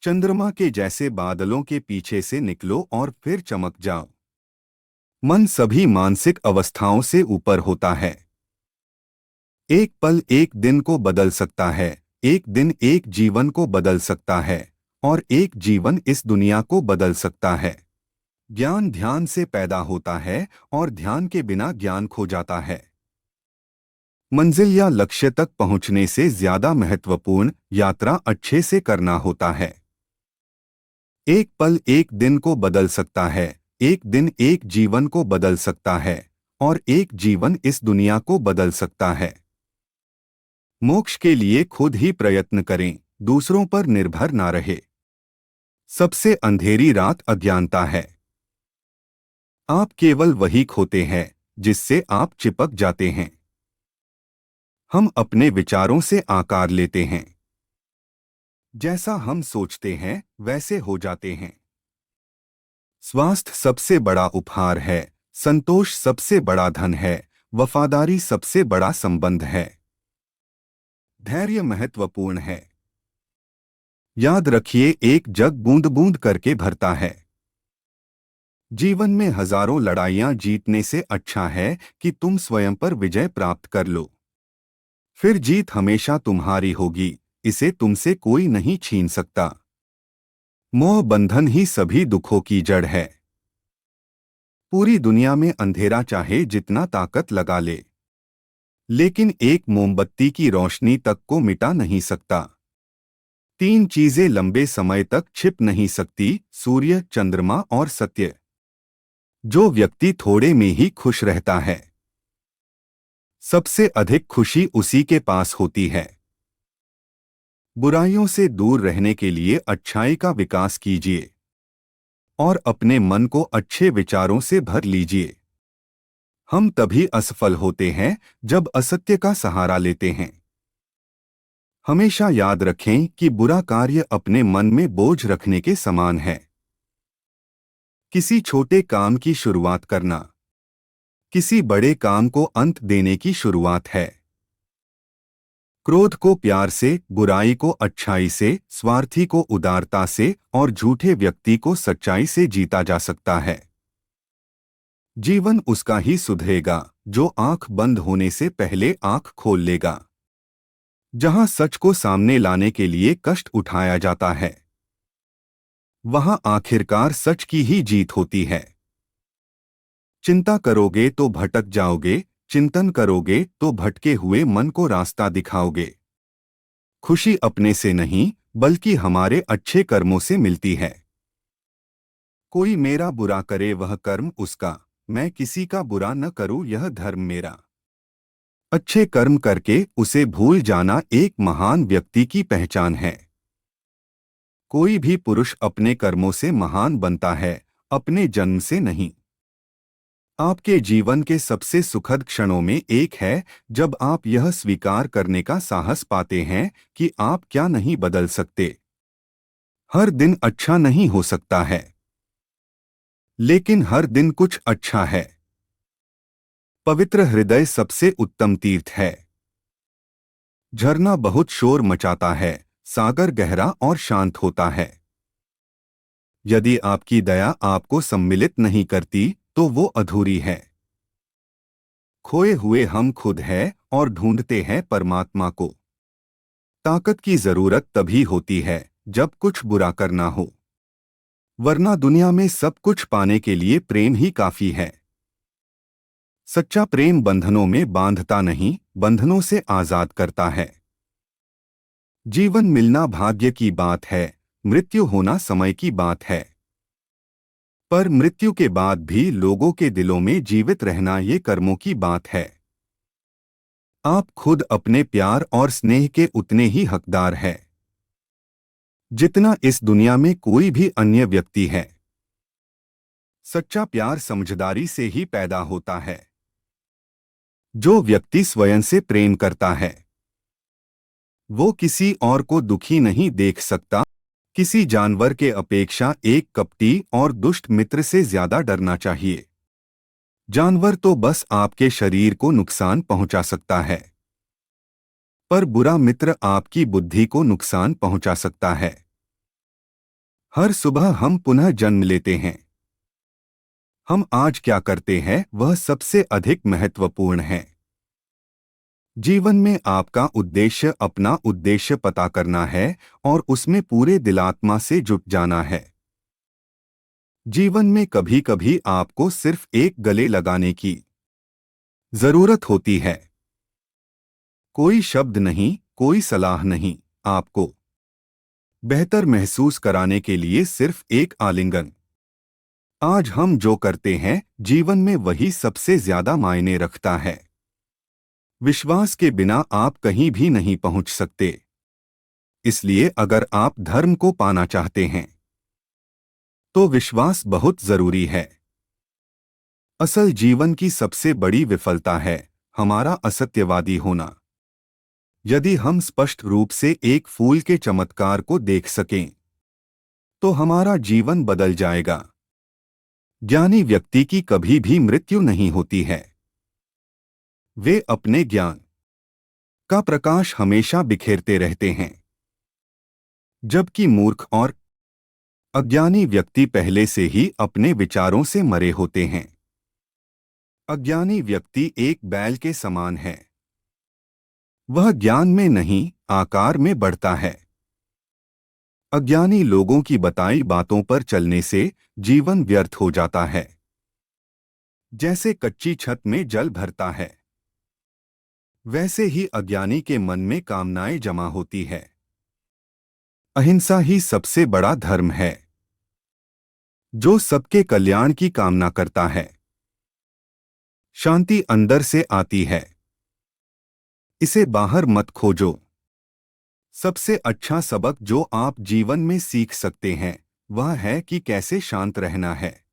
चंद्रमा के जैसे बादलों के पीछे से निकलो और फिर चमक जाओ। मन सभी मानसिक अवस्थाओं से ऊपर होता है। एक पल एक दिन को बदल सकता है, एक दिन एक जीवन को बदल सकता है, और एक जीवन इस दुनिया को बदल सकता है। ज्ञान ध्यान से पैदा होता है और ध्यान के बिना ज्ञान खो जाता है। मंजिल या लक्ष्य तक पहुंचने से ज्यादा महत्वपूर्ण यात्रा अच्छे से करना होता है। एक पल एक दिन को बदल सकता है, एक दिन एक जीवन को बदल सकता है, और एक जीवन इस दुनिया को बदल सकता है। मोक्ष के लिए खुद ही प्रयत्न करें, दूसरों पर निर्भर ना रहे। सबसे अंधेरी रात अज्ञानता है। आप केवल वही खोते हैं जिससे आप चिपक जाते हैं। हम अपने विचारों से आकार लेते हैं। जैसा हम सोचते हैं वैसे हो जाते हैं। स्वास्थ्य सबसे बड़ा उपहार है, संतोष सबसे बड़ा धन है, वफादारी सबसे बड़ा संबंध है। धैर्य महत्वपूर्ण है। याद रखिए, एक जग बूंद बूंद करके भरता है। जीवन में हजारों लड़ाइयां जीतने से अच्छा है कि तुम स्वयं पर विजय प्राप्त कर लो। फिर जीत हमेशा तुम्हारी होगी, इसे तुमसे कोई नहीं छीन सकता। मोह बंधन ही सभी दुखों की जड़ है। पूरी दुनिया में अंधेरा चाहे जितना ताकत लगा ले, लेकिन एक मोमबत्ती की रोशनी तक को मिटा नहीं सकता। तीन चीजें लंबे समय तक छिप नहीं सकती, सूर्य, चंद्रमा और सत्य। जो व्यक्ति थोड़े में ही खुश रहता है, सबसे अधिक खुशी उसी के पास होती है। बुराइयों से दूर रहने के लिए अच्छाई का विकास कीजिए और अपने मन को अच्छे विचारों से भर लीजिए। हम तभी असफल होते हैं जब असत्य का सहारा लेते हैं। हमेशा याद रखें कि बुरा कार्य अपने मन में बोझ रखने के समान है। किसी छोटे काम की शुरुआत करना किसी बड़े काम को अंत देने की शुरुआत है। क्रोध को प्यार से, बुराई को अच्छाई से, स्वार्थी को उदारता से और झूठे व्यक्ति को सच्चाई से जीता जा सकता है। जीवन उसका ही सुधरेगा जो आंख बंद होने से पहले आंख खोल लेगा। जहां सच को सामने लाने के लिए कष्ट उठाया जाता है, वहां आखिरकार सच की ही जीत होती है। चिंता करोगे तो भटक जाओगे, चिंतन करोगे तो भटके हुए मन को रास्ता दिखाओगे। खुशी अपने से नहीं बल्कि हमारे अच्छे कर्मों से मिलती है। कोई मेरा बुरा करे वह कर्म उसका, मैं किसी का बुरा न करूं यह धर्म मेरा। अच्छे कर्म करके उसे भूल जाना एक महान व्यक्ति की पहचान है। कोई भी पुरुष अपने कर्मों से महान बनता है, अपने जन्म से नहीं। आपके जीवन के सबसे सुखद क्षणों में एक है जब आप यह स्वीकार करने का साहस पाते हैं कि आप क्या नहीं बदल सकते। हर दिन अच्छा नहीं हो सकता है, लेकिन हर दिन कुछ अच्छा है। पवित्र हृदय सबसे उत्तम तीर्थ है। झरना बहुत शोर मचाता है, सागर गहरा और शांत होता है। यदि आपकी दया आपको सम्मिलित नहीं करती तो वो अधूरी है। खोए हुए हम खुद हैं और ढूंढते हैं परमात्मा को। ताकत की जरूरत तभी होती है जब कुछ बुरा करना हो, वरना दुनिया में सब कुछ पाने के लिए प्रेम ही काफी है। सच्चा प्रेम बंधनों में बांधता नहीं, बंधनों से आजाद करता है। जीवन मिलना भाग्य की बात है, मृत्यु होना समय की बात है। पर मृत्यु के बाद भी लोगों के दिलों में जीवित रहना ये कर्मों की बात है। आप खुद अपने प्यार और स्नेह के उतने ही हकदार हैं जितना इस दुनिया में कोई भी अन्य व्यक्ति है। सच्चा प्यार समझदारी से ही पैदा होता है। जो व्यक्ति स्वयं से प्रेम करता है, वो किसी और को दुखी नहीं देख सकता। किसी जानवर के अपेक्षा एक कपटी और दुष्ट मित्र से ज्यादा डरना चाहिए। जानवर तो बस आपके शरीर को नुकसान पहुंचा सकता है, पर बुरा मित्र आपकी बुद्धि को नुकसान पहुंचा सकता है। हर सुबह हम पुनः जन्म लेते हैं। हम आज क्या करते हैं वह सबसे अधिक महत्वपूर्ण है। जीवन में आपका उद्देश्य अपना उद्देश्य पता करना है और उसमें पूरे दिलात्मा से जुट जाना है। जीवन में कभी कभी आपको सिर्फ एक गले लगाने की जरूरत होती है। कोई शब्द नहीं, कोई सलाह नहीं, आपको बेहतर महसूस कराने के लिए सिर्फ एक आलिंगन। आज हम जो करते हैं जीवन में वही सबसे ज्यादा मायने रखता है। विश्वास के बिना आप कहीं भी नहीं पहुंच सकते। इसलिए अगर आप धर्म को पाना चाहते हैं तो विश्वास बहुत जरूरी है। असल जीवन की सबसे बड़ी विफलता है हमारा असत्यवादी होना। यदि हम स्पष्ट रूप से एक फूल के चमत्कार को देख सकें तो हमारा जीवन बदल जाएगा। ज्ञानी व्यक्ति की कभी भी मृत्यु नहीं होती है। वे अपने ज्ञान का प्रकाश हमेशा बिखेरते रहते हैं। जबकि मूर्ख और अज्ञानी व्यक्ति पहले से ही अपने विचारों से मरे होते हैं। अज्ञानी व्यक्ति एक बैल के समान है। वह ज्ञान में नहीं, आकार में बढ़ता है। अज्ञानी लोगों की बताई बातों पर चलने से जीवन व्यर्थ हो जाता है। जैसे कच्ची छत में जल भरता है, वैसे ही अज्ञानी के मन में कामनाएं जमा होती है। अहिंसा ही सबसे बड़ा धर्म है, जो सबके कल्याण की कामना करता है। शांति अंदर से आती है, इसे बाहर मत खोजो। सबसे अच्छा सबक जो आप जीवन में सीख सकते हैं वह है कि कैसे शांत रहना है।